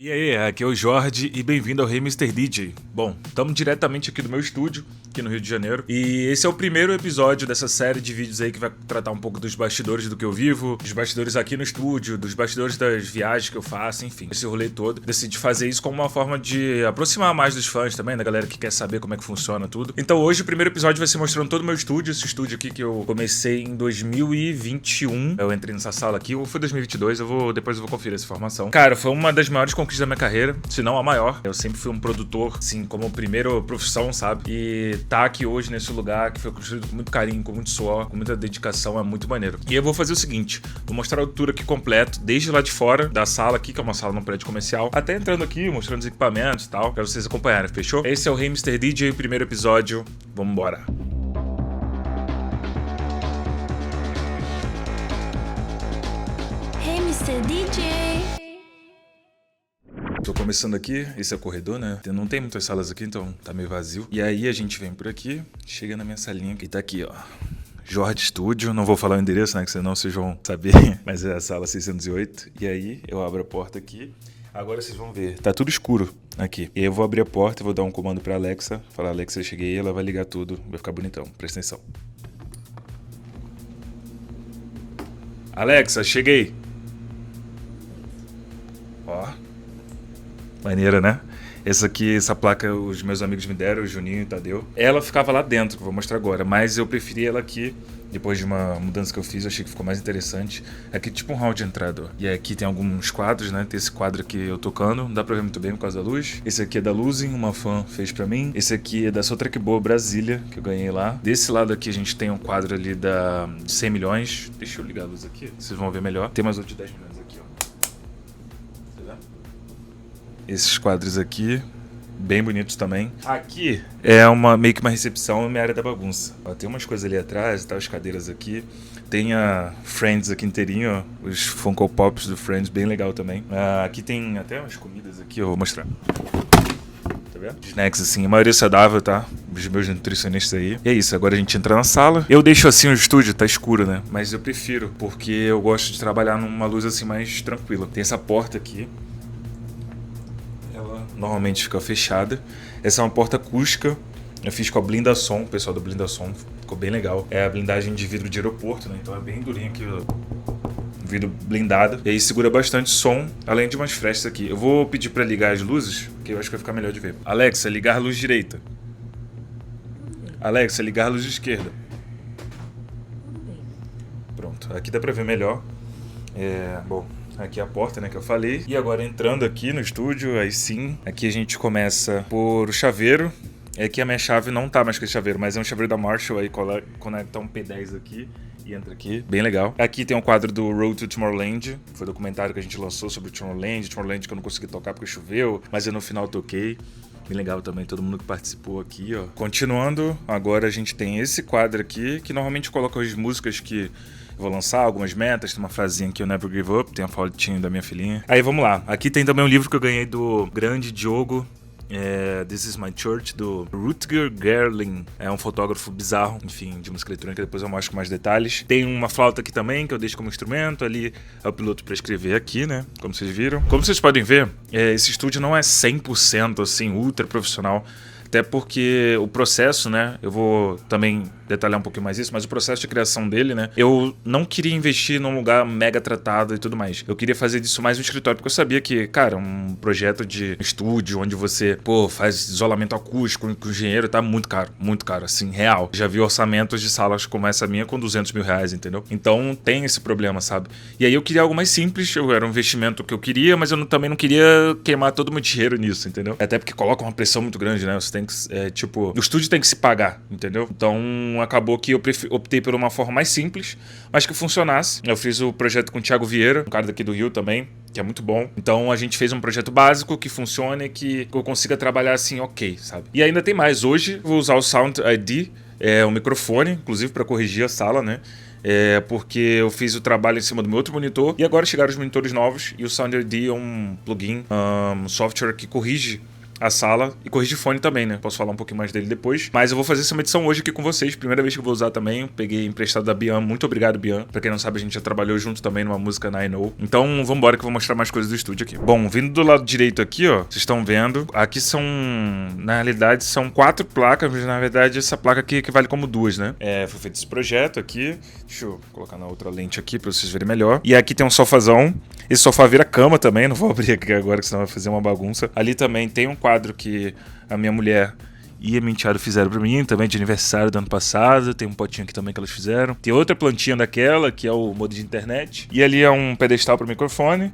E aí, aqui é o Jorge e bem-vindo ao Hey Mr. DJ. Bom, estamos diretamente aqui do meu estúdio, aqui no Rio de Janeiro, e esse é o primeiro episódio dessa série de vídeos aí que vai tratar um pouco dos bastidores do que eu vivo, dos bastidores aqui no estúdio, dos bastidores das viagens que eu faço, enfim, esse rolê todo. Decidi fazer isso como uma forma de aproximar mais dos fãs também, da galera que quer saber como é que funciona tudo. Então hoje o primeiro episódio vai ser mostrando todo o meu estúdio, esse estúdio aqui que eu comecei em 2021. Eu entrei nessa sala aqui, ou foi 2022, depois eu vou conferir essa informação. Cara, foi uma das maiores conquistas da minha carreira, se não a maior. Eu sempre fui um produtor, assim, como primeira profissão, sabe? E tá aqui hoje nesse lugar que foi construído com muito carinho, com muito suor, com muita dedicação, é muito maneiro. E eu vou fazer o seguinte, vou mostrar o tour aqui completo, desde lá de fora da sala aqui, que é uma sala num prédio comercial, até entrando aqui, mostrando os equipamentos e tal, pra vocês acompanharem, fechou? Esse é o Hey Mr. DJ, primeiro episódio, vamos embora. Hey Mr. DJ. Tô começando aqui, esse é o corredor, né? Não tem muitas salas aqui, então tá meio vazio. E aí a gente vem por aqui, chega na minha salinha, que tá aqui, ó. Jorge Studio, não vou falar o endereço, né? Que senão vocês vão saber, mas é a sala 608. E aí eu abro a porta aqui. Agora vocês vão ver, tá tudo escuro aqui. E aí eu vou abrir a porta e vou dar um comando pra Alexa. Falar, Alexa, eu cheguei, ela vai ligar tudo, vai ficar bonitão, presta atenção. Alexa, cheguei. Ó. Maneira, né? Essa placa os meus amigos me deram, o Juninho e o Tadeu. Ela ficava lá dentro, que eu vou mostrar agora, mas eu preferi ela aqui, depois de uma mudança que eu fiz, eu achei que ficou mais interessante. Aqui tipo um hall de entrada, ó. E aqui tem alguns quadros, né? Tem esse quadro aqui eu tocando, não dá pra ver muito bem por causa da luz. Esse aqui é da Luzin, uma fã fez pra mim. Esse aqui é da Sotrack Boa Brasília, que eu ganhei lá. Desse lado aqui a gente tem um quadro ali de 100 milhões. Deixa eu ligar a luz aqui, vocês vão ver melhor. Tem mais outro de 10 milhões aqui, ó. Esses quadros aqui, bem bonitos também. Aqui é meio que uma recepção, minha área da bagunça. Ó, tem umas coisas ali atrás, tá, as cadeiras aqui. Tem a Friends aqui inteirinho, ó, os Funko Pops do Friends, bem legal também. Aqui tem até umas comidas aqui, eu vou mostrar. Tá vendo? Snacks assim, a maioria saudável, tá? Os meus nutricionistas aí. E é isso, agora a gente entra na sala. Eu deixo assim o estúdio, tá escuro, né? Mas eu prefiro, porque eu gosto de trabalhar numa luz assim mais tranquila. Tem essa porta aqui. Normalmente fica fechada. Essa é uma porta acústica. Eu fiz com a Blindasom, o pessoal do Blindasom. Ficou bem legal. É a blindagem de vidro de aeroporto, né? Então é bem durinho aqui, o vidro blindado. E aí segura bastante som, além de umas frestas aqui. Eu vou pedir pra ligar as luzes, porque eu acho que vai ficar melhor de ver. Alexa, ligar a luz direita. Alexa, ligar a luz esquerda. Pronto, aqui dá pra ver melhor. Bom, aqui é a porta, né, que eu falei. E agora entrando aqui no estúdio, aí sim, aqui a gente começa por o chaveiro. É que a minha chave não tá mais com esse chaveiro, mas é um chaveiro da Marshall, aí conecta um P10 aqui e entra aqui, bem legal. Aqui tem um quadro do Road to Tomorrowland, foi o documentário que a gente lançou sobre o Tomorrowland que eu não consegui tocar porque choveu, mas eu no final toquei. Bem legal também, todo mundo que participou aqui, ó. Continuando, agora a gente tem esse quadro aqui, que normalmente coloca as músicas que vou lançar, algumas metas, tem uma frasinha aqui, eu Never Give Up, tem a fotinho da minha filhinha. Aí vamos lá, aqui tem também um livro que eu ganhei do grande Diogo, This Is My Church, do Rutger Gerling. É um fotógrafo bizarro, enfim, de música eletrônica, depois eu mostro com mais detalhes. Tem uma flauta aqui também, que eu deixo como instrumento, ali é o piloto para escrever aqui, né, como vocês viram. Como vocês podem ver, esse estúdio não é 100% assim, ultra profissional, até porque o processo, né, eu vou também detalhar um pouquinho mais isso, mas o processo de criação dele, né, eu não queria investir num lugar mega tratado e tudo mais. Eu queria fazer disso mais um escritório, porque eu sabia que, cara, um projeto de estúdio onde você, faz isolamento acústico com engenheiro, tá muito caro, assim, real. Já vi orçamentos de salas como essa minha com 200 mil reais, entendeu? Então tem esse problema, sabe? E aí eu queria algo mais simples, era um investimento que eu queria, mas eu também não queria queimar todo o meu dinheiro nisso, entendeu? Até porque coloca uma pressão muito grande, né? Você tem que, o estúdio tem que se pagar, entendeu? Então acabou que eu optei por uma forma mais simples, mas que funcionasse. Eu fiz o projeto com o Thiago Vieira, um cara daqui do Rio também, que é muito bom. Então a gente fez um projeto básico que funcione, que eu consiga trabalhar assim, ok, sabe? E ainda tem mais. Hoje vou usar o Sound ID, um microfone, inclusive para corrigir a sala, né? Porque eu fiz o trabalho em cima do meu outro monitor e agora chegaram os monitores novos e o Sound ID é um plugin, um software que corrige a sala e corrigir fone também, né? Posso falar um pouquinho mais dele depois. Mas eu vou fazer essa edição hoje aqui com vocês. Primeira vez que eu vou usar também. Peguei emprestado da Bian. Muito obrigado, Bian. Pra quem não sabe, a gente já trabalhou junto também numa música na I Know. Então, vambora que eu vou mostrar mais coisas do estúdio aqui. Bom, vindo do lado direito aqui, ó. Vocês estão vendo. Aqui são... Na realidade, são 4 placas. Mas, na verdade, essa placa aqui equivale como 2, né? Foi feito esse projeto aqui. Deixa eu colocar na outra lente aqui pra vocês verem melhor. E aqui tem um sofazão. Esse sofá vira cama também. Não vou abrir aqui agora, que senão vai fazer uma bagunça. Ali também tem um quadro que a minha mulher e a minha enteada fizeram pra mim, também de aniversário do ano passado. Tem um potinho aqui também que elas fizeram. Tem outra plantinha daquela, que é o modo de internet. E ali é um pedestal pro microfone.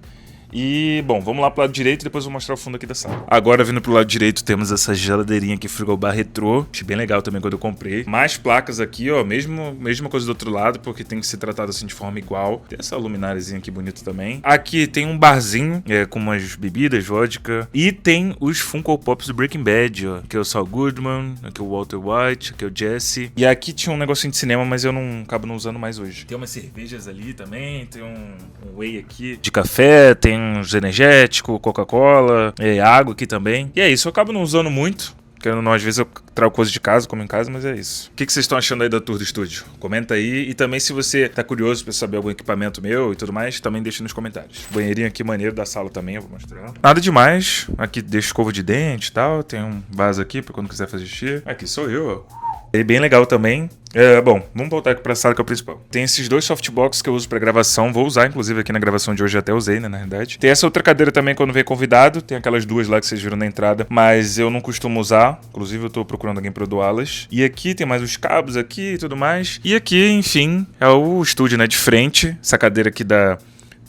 E, bom, vamos lá pro lado direito e depois eu vou mostrar o fundo aqui da sala. Agora, vindo pro lado direito, temos essa geladeirinha aqui, frigobar retrô. Achei bem legal também quando eu comprei. Mais placas aqui, ó, mesma coisa do outro lado, porque tem que ser tratado assim de forma igual. Tem essa lumináriazinha aqui bonita também. Aqui tem um barzinho, com umas bebidas, vodka. E tem os Funko Pops do Breaking Bad, ó. Aqui é o Saul Goodman, aqui é o Walter White, aqui é o Jesse. E aqui tinha um negocinho de cinema, mas eu acabo não usando mais hoje. Tem umas cervejas ali também, tem um whey aqui de café, tem uns energéticos, Coca-Cola, água aqui também. E é isso, eu acabo não usando muito. Querendo ou não, às vezes eu trago coisa de casa, como em casa, mas é isso. O que vocês estão achando aí da tour do estúdio? Comenta aí. E também, se você tá curioso pra saber algum equipamento meu e tudo mais, também deixa nos comentários. Banheirinho aqui maneiro da sala também, eu vou mostrar. Nada demais. Aqui deixa escova de dente e tal. Tem um vaso aqui pra quando quiser fazer xixi. Aqui sou eu, ó. É bem legal também. Bom, vamos voltar aqui pra sala que é o principal. Tem esses 2 softbox que eu uso pra gravação. Vou usar, inclusive, aqui na gravação de hoje. Até usei, né, na verdade. Tem essa outra cadeira também quando vem convidado. Tem aquelas 2 lá que vocês viram na entrada. Mas eu não costumo usar. Inclusive, eu tô procurando alguém pra doá-las. E aqui tem mais os cabos aqui e tudo mais. E aqui, enfim, é o estúdio, né, de frente. Essa cadeira aqui da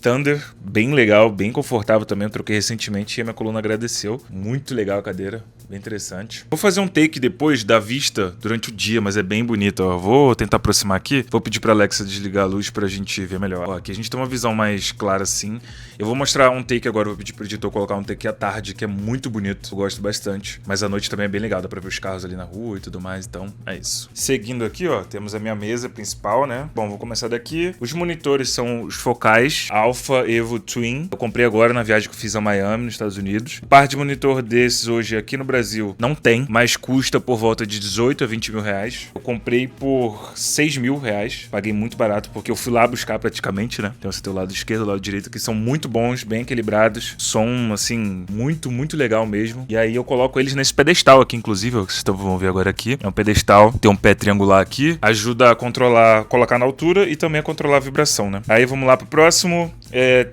Thunder, bem legal, bem confortável também. Eu troquei recentemente e a minha coluna agradeceu. Muito legal a cadeira, bem interessante. Vou fazer um take depois da vista durante o dia, mas é bem bonito, ó. Vou tentar aproximar aqui. Vou pedir pra Alexa desligar a luz pra gente ver melhor. Ó, aqui a gente tem uma visão mais clara assim. Eu vou mostrar um take agora, vou pedir pro editor colocar um take à tarde, que é muito bonito. Eu gosto bastante. Mas à noite também é bem legal, dá pra ver os carros ali na rua e tudo mais, então é isso. Seguindo aqui, ó, temos a minha mesa principal, né? Bom, vou começar daqui. Os monitores são os focais Alpha Evo Twin. Eu comprei agora na viagem que eu fiz a Miami, nos Estados Unidos. Par de monitor desses hoje aqui no Brasil não tem, mas custa por volta de 18 a 20 mil reais. Eu comprei por 6 mil reais. Paguei muito barato, porque eu fui lá buscar praticamente, né? Então você tem o lado esquerdo e o lado direito, que são muito bons, bem equilibrados. Som, assim, muito, muito legal mesmo. E aí eu coloco eles nesse pedestal aqui, inclusive, ó, que vocês vão ver agora aqui. É um pedestal, tem um pé triangular aqui. Ajuda a controlar, colocar na altura e também a controlar a vibração, né? Aí vamos lá pro próximo.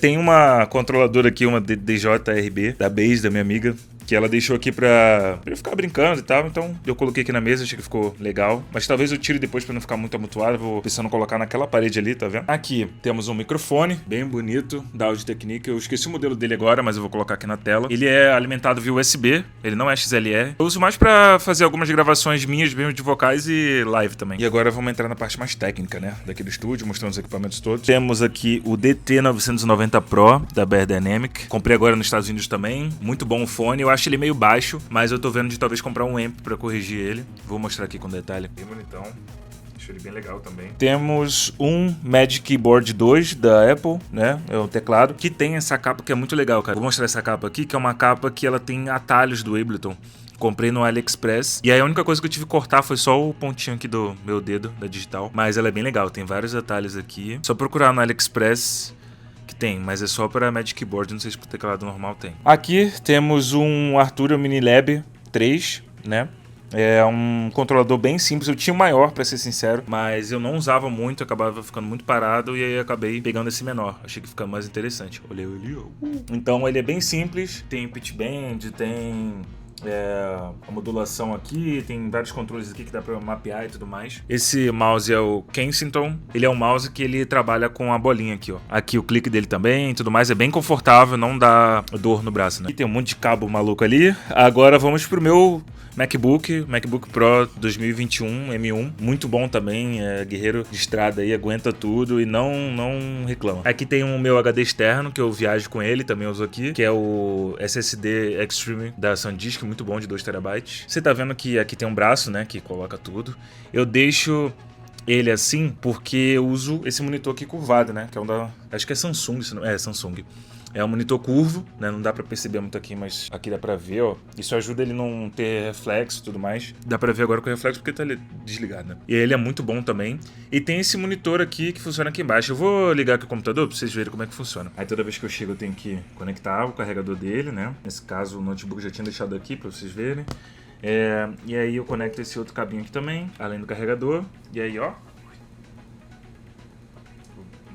Tem uma controladora aqui, uma DJRB, da Base, da minha amiga, que ela deixou aqui pra eu ficar brincando e tal. Então eu coloquei aqui na mesa, achei que ficou legal. Mas talvez eu tire depois pra não ficar muito amontoado. Vou pensando em colocar naquela parede ali, tá vendo? Aqui temos um microfone bem bonito da Audio Technica. Eu esqueci o modelo dele agora, mas eu vou colocar aqui na tela. Ele é alimentado via USB, ele não é XLR. Eu uso mais pra fazer algumas gravações minhas mesmo de vocais e live também. E agora vamos entrar na parte mais técnica, né, daqui do estúdio, mostrando os equipamentos todos. Temos aqui o DT990 Pro da Bear Dynamic. Comprei agora nos Estados Unidos também. Muito bom o fone. Eu acho ele meio baixo, mas eu tô vendo de talvez comprar um amp pra corrigir ele. Vou mostrar aqui com detalhe. Bem bonitão. Acho ele bem legal também. Temos um Magic Keyboard 2 da Apple, né? É um teclado que tem essa capa que é muito legal, cara. Vou mostrar essa capa aqui, que é uma capa que ela tem atalhos do Ableton. Comprei no AliExpress. E aí a única coisa que eu tive que cortar foi só o pontinho aqui do meu dedo, da digital. Mas ela é bem legal, tem vários atalhos aqui. Só procurar no AliExpress que tem, mas é só para Magic Keyboard, não sei se pro teclado normal tem. Aqui temos um Arturio Mini Lab 3, né? É um controlador bem simples. Eu tinha um maior, pra ser sincero, mas eu não usava muito, acabava ficando muito parado e aí acabei pegando esse menor. Achei que fica mais interessante. Olha ali, ó. Então ele é bem simples, tem pitch bend, tem a modulação aqui, tem vários controles aqui que dá pra mapear e tudo mais. Esse mouse é o Kensington, ele é um mouse que ele trabalha com a bolinha aqui, ó. Aqui o clique dele também e tudo mais, é bem confortável, não dá dor no braço, né? Aqui tem um monte de cabo maluco ali. Agora vamos pro meu MacBook Pro 2021 M1, muito bom também, guerreiro de estrada aí, aguenta tudo e não reclama. Aqui tem o meu HD externo, que eu viajo com ele, também uso aqui, que é o SSD Extreme da SanDisk, muito bom, de 2 TB. Você tá vendo que aqui tem um braço, né, que coloca tudo. Eu deixo ele assim porque eu uso esse monitor aqui curvado, né, que é um da... acho que é Samsung, Samsung. É um monitor curvo, né? Não dá pra perceber muito aqui, mas aqui dá pra ver, ó. Isso ajuda ele não ter reflexo e tudo mais. Dá pra ver agora com reflexo porque tá ali desligado, né? E ele é muito bom também. E tem esse monitor aqui que funciona aqui embaixo. Eu vou ligar aqui o computador pra vocês verem como é que funciona. Aí toda vez que eu chego eu tenho que conectar o carregador dele, né? Nesse caso o notebook já tinha deixado aqui pra vocês verem. E aí eu conecto esse outro cabinho aqui também, além do carregador. E aí, ó,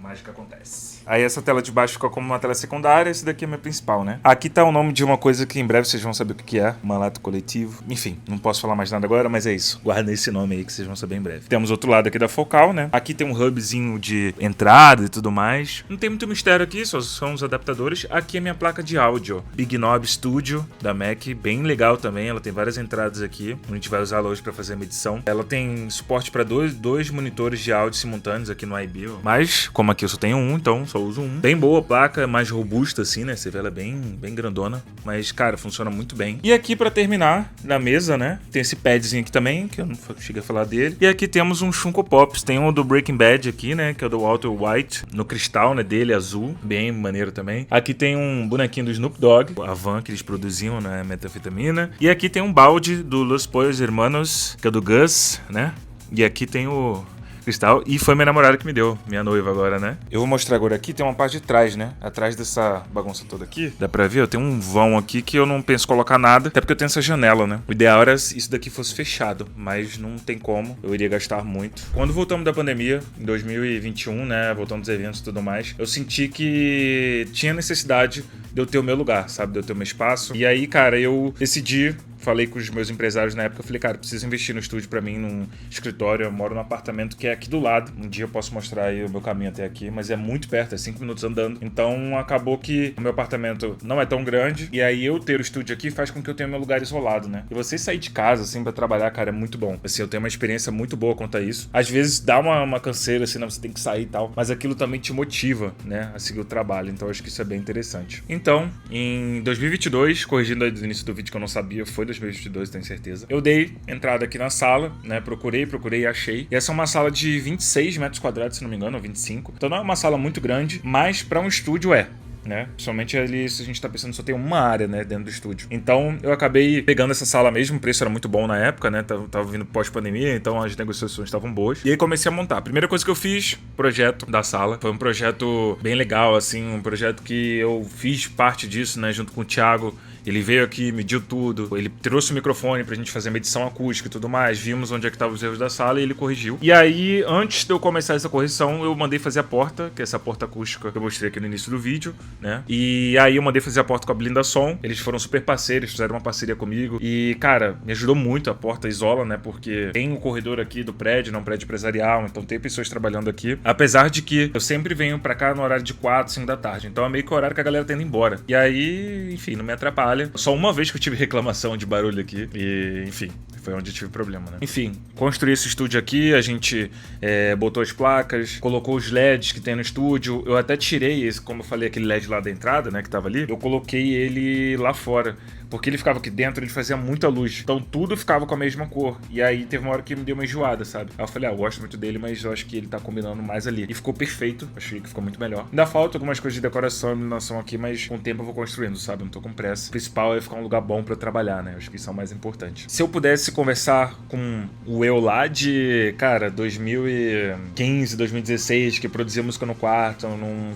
mágica acontece. Aí essa tela de baixo fica como uma tela secundária, esse daqui é a minha principal, né? Aqui tá o nome de uma coisa que em breve vocês vão saber o que é, malato coletivo. Enfim, não posso falar mais nada agora, mas é isso. Guardem esse nome aí que vocês vão saber em breve. Temos outro lado aqui da focal, né? Aqui tem um hubzinho de entrada e tudo mais. Não tem muito mistério aqui, só são os adaptadores. Aqui é minha placa de áudio, Big Knob Studio da Mac, bem legal também. Ela tem várias entradas aqui, a gente vai usá-la hoje pra fazer a medição. Ela tem suporte para dois monitores de áudio simultâneos aqui no iBio. Mas, como aqui eu só tenho um, então só uso um. Bem boa a placa, mais robusta assim, né? Você vê ela bem grandona. Mas, cara, funciona muito bem. E aqui, pra terminar, na mesa, né? Tem esse padzinho aqui também, que eu não cheguei a falar dele. E aqui temos um Funko Pops. Tem um do Breaking Bad aqui, né? Que é o do Walter White, no cristal, né? Dele, azul. Bem maneiro também. Aqui tem um bonequinho do Snoop Dogg, a van que eles produziam, né? Metanfetamina. E aqui tem um balde do Los Pollos Hermanos, que é do Gus, né? E aqui tem o cristal, e foi minha namorada que me deu, minha noiva agora, né? Eu vou mostrar agora aqui, tem uma parte de trás, né? Atrás dessa bagunça toda aqui, dá pra ver, ó, tem um vão aqui que eu não penso colocar nada, até porque eu tenho essa janela, né? O ideal era se isso daqui fosse fechado, mas não tem como, eu iria gastar muito. Quando voltamos da pandemia, em 2021, né, voltando dos eventos e tudo mais, eu senti que tinha necessidade de eu ter o meu lugar, sabe? De eu ter o meu espaço. E aí, cara, eu decidi, falei com os meus empresários na época, eu falei, cara, preciso investir no estúdio pra mim, num escritório. Eu moro num apartamento que é aqui do lado. Um dia eu posso mostrar aí o meu caminho até aqui, mas é muito perto, é 5 minutos andando. Então acabou que o meu apartamento não é tão grande, e aí eu ter o estúdio aqui faz com que eu tenha meu lugar isolado, né? E você sair de casa, assim, pra trabalhar, cara, é muito bom. Assim, eu tenho uma experiência muito boa quanto a isso. Às vezes dá uma canseira, assim, não, você tem que sair e tal, mas aquilo também te motiva, né, a seguir o trabalho. Então eu acho que isso é bem interessante. Então, em 2022, corrigindo aí do início do vídeo que eu não sabia, foi 2022, tenho certeza. Eu dei entrada aqui na sala, né? Procurei e achei. E essa é uma sala de 26 metros quadrados, se não me engano, ou 25. Então não é uma sala muito grande, mas para um estúdio é, né? Principalmente ali, se a gente tá pensando só tem uma área, né, dentro do estúdio. Então eu acabei pegando essa sala mesmo, o preço era muito bom na época, né? Tava vindo pós-pandemia, então as negociações estavam boas. E aí comecei a montar. A primeira coisa que eu fiz, projeto da sala. Foi um projeto bem legal, assim, um projeto que eu fiz parte disso, né, junto com o Thiago. Ele veio aqui, mediu tudo, ele trouxe o microfone pra gente fazer medição acústica e tudo mais, vimos onde é que estavam os erros da sala e ele corrigiu. E aí, antes de eu começar essa correção, eu mandei fazer a porta, que é essa porta acústica que eu mostrei aqui no início do vídeo, né? E aí eu mandei fazer a porta com a Blinda Som, eles foram super parceiros, fizeram uma parceria comigo e, cara, me ajudou muito. A porta isola, né? Porque tem o corredor aqui do prédio, não um prédio empresarial, então tem pessoas trabalhando aqui. Apesar de que eu sempre venho pra cá no horário de 4, 5 da tarde, então é meio que o horário que a galera tá indo embora. E aí, enfim, não me atrapalha. Só uma vez que eu tive reclamação de barulho aqui e, enfim, foi onde eu tive problema, né? Enfim, construí esse estúdio aqui, a gente botou as placas, colocou os LEDs que tem no estúdio. Eu até tirei esse, como eu falei, aquele LED lá da entrada, né, que tava ali. Eu coloquei ele lá fora, porque ele ficava aqui dentro, ele fazia muita luz. Então tudo ficava com a mesma cor. E aí teve uma hora que me deu uma enjoada, sabe? Aí eu falei, eu gosto muito dele, mas eu acho que ele tá combinando mais ali. E ficou perfeito, achei que ficou muito melhor. Ainda falta algumas coisas de decoração e iluminação aqui, mas com o tempo eu vou construindo, sabe? Eu não tô com pressa. O principal é ficar um lugar bom pra eu trabalhar, né? Eu acho que isso é o mais importante. Se eu pudesse conversar com o eu lá de, cara, 2015, 2016, que produzia música no quarto,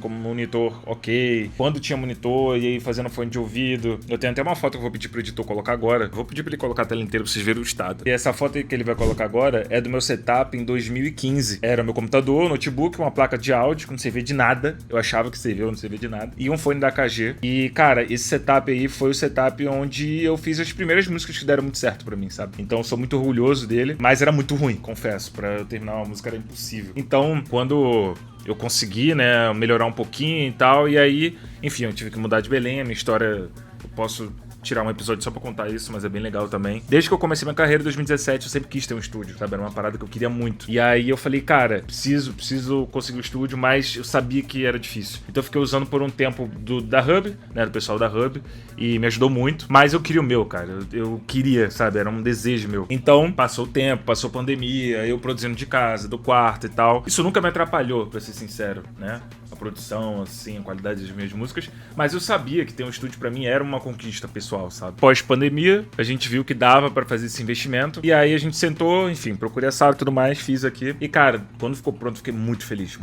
como monitor ok, quando tinha monitor e aí fazendo fone de ouvido. Eu tenho até uma foto que eu vou pedir pro editor colocar agora. Vou pedir pra ele colocar a tela inteira pra vocês verem o estado. E essa foto que ele vai colocar agora é do meu setup em 2015. Era meu computador, notebook, uma placa de áudio que não servia de nada. Eu achava que servia, não servia de nada. E um fone da AKG. E, cara, esse setup aí foi o setup onde eu fiz as primeiras músicas que deram muito certo pra mim, sabe? Então eu sou muito orgulhoso dele, mas era muito ruim, confesso. Pra eu terminar uma música era impossível. Então, quando eu consegui, né, melhorar um pouquinho e tal, e aí, enfim, eu tive que mudar de Belém. A minha história, eu posso tirar um episódio só pra contar isso, mas é bem legal também. Desde que eu comecei minha carreira em 2017, eu sempre quis ter um estúdio, sabe? Era uma parada que eu queria muito. E aí eu falei, cara, preciso conseguir um estúdio, mas eu sabia que era difícil. Então eu fiquei usando por um tempo da Hub, né? Do pessoal da Hub, e me ajudou muito. Mas eu queria o meu, cara. Eu queria, sabe? Era um desejo meu. Então, passou o tempo, passou a pandemia, eu produzindo de casa, do quarto e tal. Isso nunca me atrapalhou, pra ser sincero, né? A produção, assim, a qualidade das minhas músicas, mas eu sabia que ter um estúdio pra mim era uma conquista pessoal, sabe? Pós-pandemia, a gente viu que dava pra fazer esse investimento, e aí a gente sentou, enfim, procurei a sala e tudo mais, fiz aqui. E cara, quando ficou pronto, fiquei muito feliz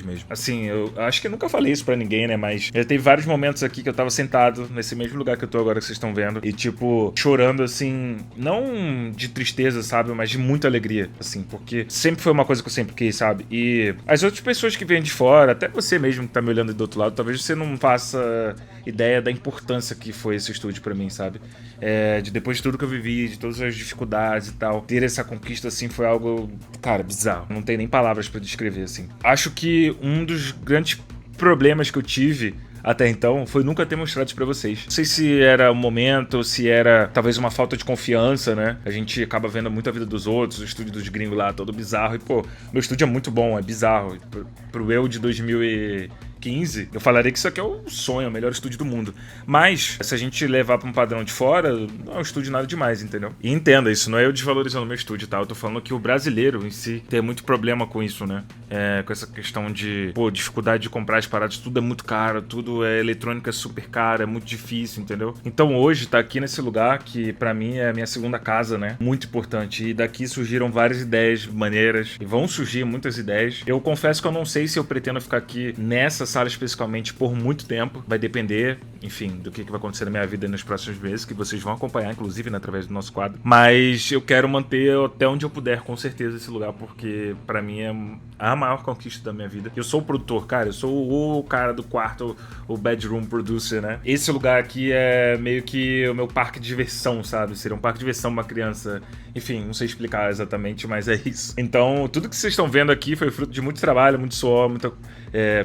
mesmo. Assim, eu acho que eu nunca falei isso pra ninguém, né, mas já teve vários momentos aqui que eu tava sentado nesse mesmo lugar que eu tô agora, que vocês estão vendo, e tipo, chorando, assim, não de tristeza, sabe, mas de muita alegria, assim, porque sempre foi uma coisa que eu sempre quis, sabe? E as outras pessoas que vêm de fora, até você mesmo que tá me olhando do outro lado, talvez você não faça ideia da importância que foi esse estúdio pra mim, sabe? De depois de tudo que eu vivi, de todas as dificuldades e tal, ter essa conquista, assim, foi algo, cara, bizarro. Não tem nem palavras pra descrever, assim. Acho que um dos grandes problemas que eu tive até então foi nunca ter mostrado isso pra vocês. Não sei se era o momento, se era talvez uma falta de confiança, né? A gente acaba vendo muito a vida dos outros, o estúdio dos gringos lá, todo bizarro. E, pô, meu estúdio é muito bom, é bizarro. Pro eu de 2015, eu falaria que isso aqui é o sonho, o melhor estúdio do mundo. Mas, se a gente levar pra um padrão de fora, não é um estúdio nada demais, entendeu? E entenda, isso não é eu desvalorizando meu estúdio, tá? Eu tô falando que o brasileiro em si tem muito problema com isso, né? Com essa questão de, pô, dificuldade de comprar as paradas, tudo é muito caro, tudo é eletrônica super cara, é muito difícil, entendeu? Então hoje tá aqui nesse lugar que pra mim é a minha segunda casa, né? Muito importante. E daqui surgiram várias ideias maneiras, e vão surgir muitas ideias. Eu confesso que eu não sei se eu pretendo ficar aqui nessa sala especificamente por muito tempo, vai depender, enfim, do que vai acontecer na minha vida nos próximos meses, que vocês vão acompanhar, inclusive, né, através do nosso quadro. Mas eu quero manter até onde eu puder, com certeza, esse lugar, porque pra mim é a maior conquista da minha vida. Eu sou o produtor, cara, eu sou o cara do quarto, o bedroom producer, né? Esse lugar aqui é meio que o meu parque de diversão, sabe? Seria um parque de diversão pra uma criança. Enfim, não sei explicar exatamente, mas é isso. Então, tudo que vocês estão vendo aqui foi fruto de muito trabalho, muito suor, muita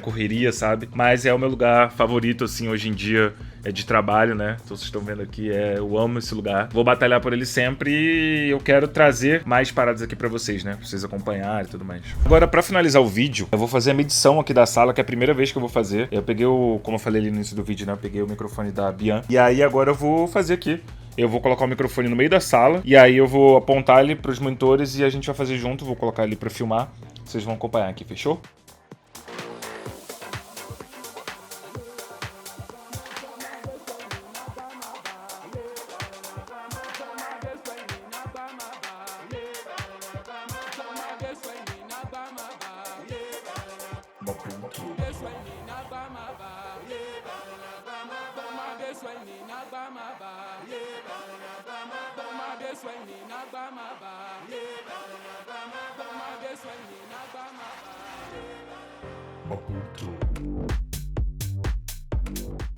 correria, sabe? Mas é o meu lugar favorito, assim, hoje em dia, de trabalho, né? Então vocês estão vendo aqui, eu amo esse lugar. Vou batalhar por ele sempre e eu quero trazer mais paradas aqui pra vocês, né? Pra vocês acompanharem e tudo mais. Agora, pra finalizar o vídeo, eu vou fazer a medição aqui da sala, que é a primeira vez que eu vou fazer. Eu peguei como eu falei ali no início do vídeo, né? Eu peguei o microfone da Bian. E aí agora eu vou fazer aqui. Eu vou colocar o microfone no meio da sala e aí eu vou apontar ele pros monitores e a gente vai fazer junto. Vou colocar ele pra filmar. Vocês vão acompanhar aqui, fechou?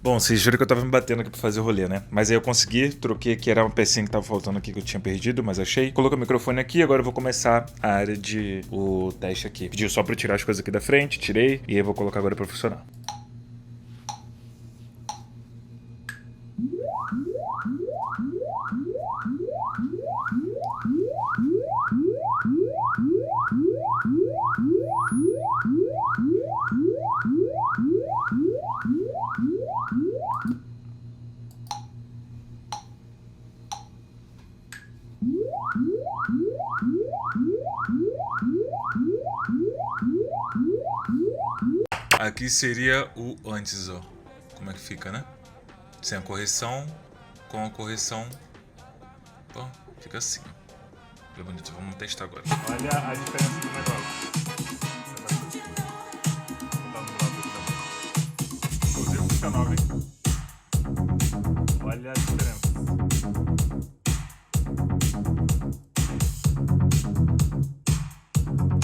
Bom, vocês viram que eu tava me batendo aqui pra fazer o rolê, né? Mas aí eu consegui, troquei aqui, era uma pecinha que tava faltando aqui que eu tinha perdido, mas achei. Coloquei o microfone aqui, agora eu vou começar a área o teste aqui. Pediu só pra eu tirar as coisas aqui da frente, tirei, e aí eu vou colocar agora pra funcionar. Aqui seria o antes, ó. Como é que fica, né? Sem a correção, com a correção. Ó, fica assim, ó. É bonito, vamos testar agora. Olha a diferença do negócio. Inclusive fica nova, hein? Olha a diferença.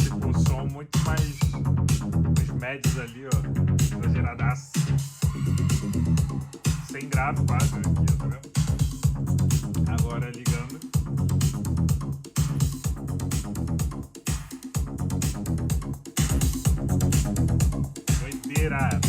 Tipo, o som muito mais... Os médios ali, ó. Exageradaço. Sem grave quase aqui, ó, tá vendo? Agora ligando. Doideira.